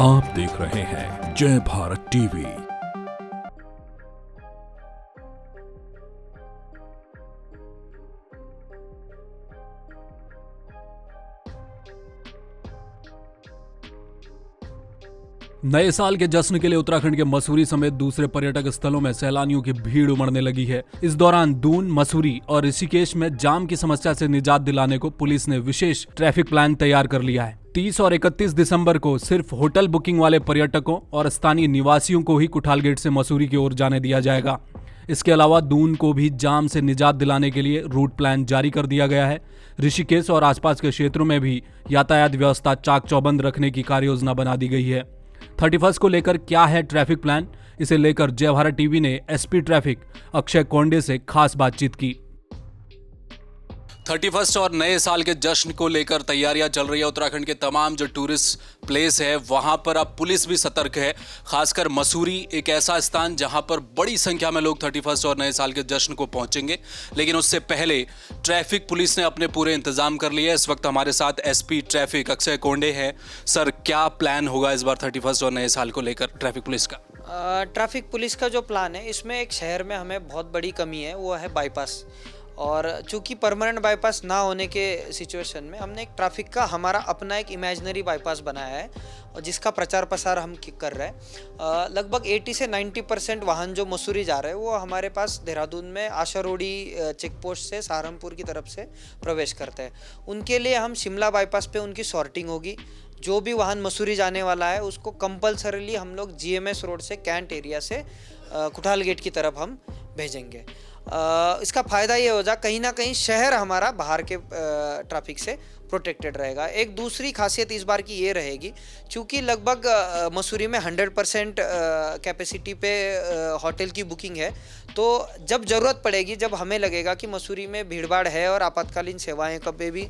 आप देख रहे हैं जय भारत टीवी। नए साल के जश्न के लिए उत्तराखंड के मसूरी समेत दूसरे पर्यटक स्थलों में सैलानियों की भीड़ उमड़ने लगी है। इस दौरान दून, मसूरी और ऋषिकेश में जाम की समस्या से निजात दिलाने को पुलिस ने विशेष ट्रैफिक प्लान तैयार कर लिया है। 30 और 31 दिसंबर को सिर्फ होटल बुकिंग वाले पर्यटकों और स्थानीय निवासियों को ही कुठाल गेट से मसूरी की ओर जाने दिया जाएगा। इसके अलावा दून को भी जाम से निजात दिलाने के लिए रूट प्लान जारी कर दिया गया है। ऋषिकेश और आसपास के क्षेत्रों में भी यातायात व्यवस्था चाक चौबंद रखने की कार्ययोजना बना दी गई है। 31 को लेकर क्या है ट्रैफिक प्लान, इसे लेकर जय भारत टीवी ने एसपी ट्रैफिक अक्षय कोंडे से खास बातचीत की। 31 और नए साल के जश्न को लेकर तैयारियां चल रही है। उत्तराखंड के तमाम जो टूरिस्ट प्लेस है वहां पर अब पुलिस भी सतर्क है। खासकर मसूरी एक ऐसा स्थान जहां पर बड़ी संख्या में लोग 31 और नए साल के जश्न को पहुंचेंगे, लेकिन उससे पहले ट्रैफिक पुलिस ने अपने पूरे इंतजाम कर लिए। इस वक्त हमारे साथ एसपी ट्रैफिक अक्षय कोंडे हैं। सर, क्या प्लान होगा इस बार 31 और नए साल को लेकर ट्रैफिक पुलिस का? ट्रैफिक पुलिस का जो प्लान है, इसमें एक शहर में हमें बहुत बड़ी कमी है, वो है बाईपास। और चूंकि परमानेंट बाईपास ना होने के सिचुएशन में हमने एक ट्रैफिक का हमारा अपना एक इमेजिनरी बाईपास बनाया है और जिसका प्रचार प्रसार हम कर रहे हैं। लगभग 80 से 90% वाहन जो मसूरी जा रहे हैं वो हमारे पास देहरादून में आशारोड़ी चेक पोस्ट से सहारनपुर की तरफ से प्रवेश करते हैं। उनके लिए हम शिमला बाईपास पे उनकी सॉर्टिंग होगी। जो भी वाहन मसूरी जाने वाला है उसको कंपल्सरीली हम लोग जीएमएस रोड से कैंट एरिया से कुठाल गेट की तरफ हम भेजेंगे। इसका फ़ायदा ये हो जा, कहीं ना कहीं शहर हमारा बाहर के ट्रैफिक से प्रोटेक्टेड रहेगा। एक दूसरी खासियत इस बार की ये रहेगी, चूँकि लगभग मसूरी में 100% कैपेसिटी पे होटल की बुकिंग है, तो जब ज़रूरत पड़ेगी, जब हमें लगेगा कि मसूरी में भीड़भाड़ है और आपातकालीन सेवाएं का पे भी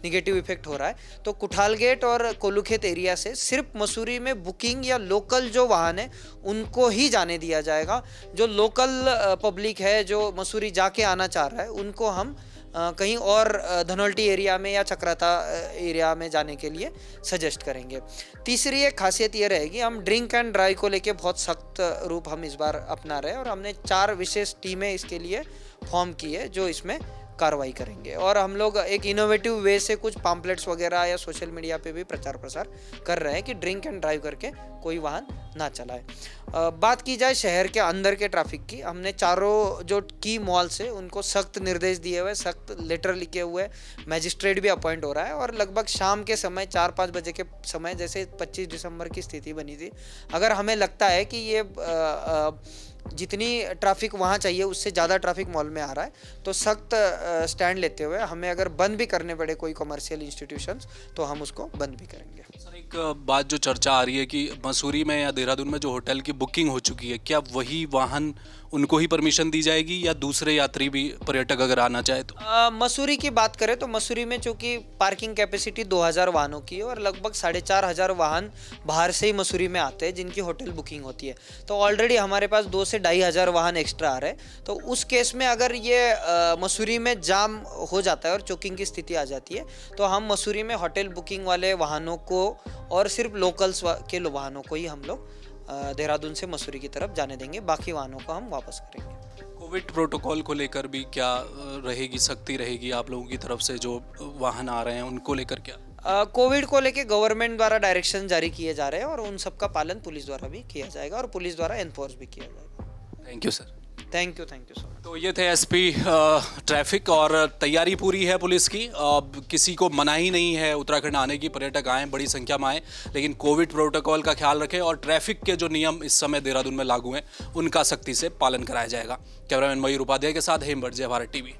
निगेटिव इफेक्ट हो रहा है, तो कुठाल गेट और कोलूखेत एरिया से सिर्फ मसूरी में बुकिंग या लोकल जो वाहन है उनको ही जाने दिया जाएगा। जो लोकल पब्लिक है जो मसूरी जाके आना चाह रहा है उनको हम कहीं और धनौल्टी एरिया में या चक्राता एरिया में जाने के लिए सजेस्ट करेंगे। तीसरी एक खासियत ये रहेगी, हम ड्रिंक एंड ड्राइव को लेके बहुत सख्त रूप हम इस बार अपना रहे हैं और हमने 4 विशेष टीमें इसके लिए फॉर्म की है जो इसमें कार्रवाई करेंगे। और हम लोग एक इनोवेटिव वे से कुछ पैम्पलेट्स वगैरह या सोशल मीडिया पे भी प्रचार प्रसार कर रहे हैं कि ड्रिंक एंड ड्राइव करके कोई वाहन ना चलाए। बात की जाए शहर के अंदर के ट्रैफिक की, हमने चारों जो की मॉल्स है उनको सख्त निर्देश दिए हुए, सख्त लेटर लिखे हुए, मैजिस्ट्रेट भी अपॉइंट हो रहा है। और लगभग शाम के समय 4-5 बजे के समय, जैसे 25 दिसंबर की स्थिति बनी थी, अगर हमें लगता है कि ये जितनी ट्रैफिक वहाँ चाहिए उससे ज़्यादा ट्रैफिक मॉल में आ रहा है, तो सख्त स्टैंड लेते हुए हमें अगर बंद भी करने पड़े कोई कमर्शियल इंस्टीट्यूशंस तो हम उसको बंद भी करेंगे। सर, एक बात जो चर्चा आ रही है कि मसूरी में या देहरादून में जो होटल की बुकिंग हो चुकी है, क्या वही वाहन उनको ही परमिशन दी जाएगी या दूसरे यात्री भी, पर्यटक अगर आना चाहे तो? मसूरी की बात करें तो मसूरी में चूँकि पार्किंग कैपेसिटी 2000 वाहनों की है और लगभग 4500 वाहन बाहर से ही मसूरी में आते हैं जिनकी होटल बुकिंग होती है, तो ऑलरेडी हमारे पास 2 से 2500 वाहन एक्स्ट्रा आ रहे हैं। तो उस केस में अगर ये मसूरी में जाम हो जाता है और चोकिंग की स्थिति आ जाती है, तो हम मसूरी में होटल बुकिंग वाले वाहनों को और सिर्फ लोकल्स के वाहनों को ही हम लोग देहरादून से मसूरी की तरफ जाने देंगे, बाकी वाहनों को हम वापस करेंगे। कोविड प्रोटोकॉल को लेकर भी क्या रहेगी, सख्ती रहेगी आप लोगों की तरफ से? जो वाहन आ रहे हैं उनको लेकर क्या? कोविड को लेकर गवर्नमेंट द्वारा डायरेक्शन जारी किए जा रहे हैं और उन सब का पालन पुलिस द्वारा भी किया जाएगा और पुलिस द्वारा एनफोर्स भी किया जाएगा। Thank you sir. Thank you so much. तो ये थे एसपी ट्रैफिक, और तैयारी पूरी है पुलिस की। अब किसी को मनाही नहीं है उत्तराखंड आने की, पर्यटक आए, बड़ी संख्या में आए, लेकिन कोविड प्रोटोकॉल का ख्याल रखें और ट्रैफिक के जो नियम इस समय देहरादून में लागू हैं उनका सख्ती से पालन कराया जाएगा। कैमरामैन मयूर उपाध्याय के साथ हेमबट, जय भारत टीवी।